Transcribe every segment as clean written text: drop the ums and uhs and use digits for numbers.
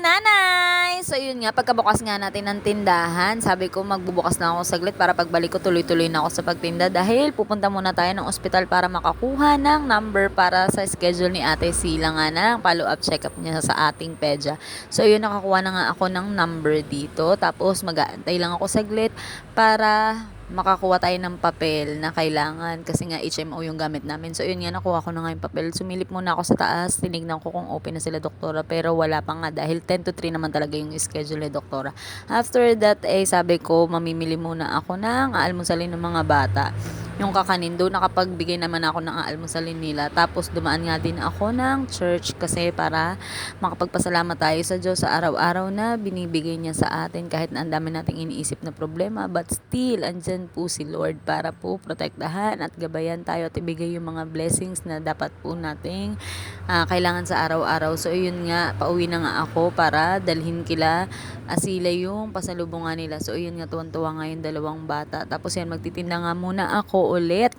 nanay! So yun nga, pagkabukas nga natin ng tindahan, sabi ko magbubukas na ako saglit para pagbalik ko tuloy-tuloy na ako sa pagtinda dahil pupunta muna tayo ng ospital para makakuha ng number para sa schedule ni Ate Sila nga ng follow-up check-up niya sa ating pedya. So yun, nakakuha na nga ako ng number dito, tapos mag-aantay lang ako saglit para makakuha tayo ng papel na kailangan kasi nga HMO yung gamit namin. So yun nga, nakuha ko na nga yung papel. Sumilip muna ako sa taas, tinignan ko kung open na sila doktora, pero wala pa nga dahil 10 to 3 naman talaga yung schedule ni doktora. After that, sabi ko mamimili muna ako ng almusalin ng mga bata. Yung kakanin doon, nakapagbigay naman ako ng almusalin nila. Tapos dumaan nga din ako ng church kasi para makapagpasalamat tayo sa Diyos sa araw-araw na binibigay niya sa atin kahit na ang dami nating iniisip na problema, but still andyan po si Lord para po protektahan at gabayan tayo at ibigay yung mga blessings na dapat po nating kailangan sa araw-araw. So yun nga, pauwi na nga ako para dalhin kila Asila yung pasalubungan nila. So yun nga, tuwan-tuwa nga yung dalawang bata. Tapos yan, magtitinda nga muna ako ulit.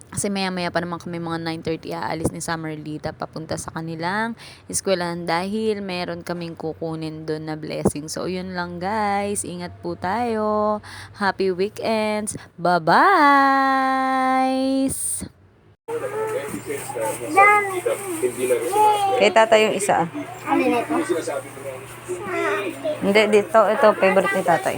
Kasi maya-maya pa naman kami mga 9:30 aalis ni Summerlita papunta sa kanilang eskwelahan dahil meron kaming kukunin doon na blessing. So, yun lang guys. Ingat po tayo. Happy weekends. Bye-bye! Kay tata yung isa. Hindi, dito. Ito, favorite ni tatay.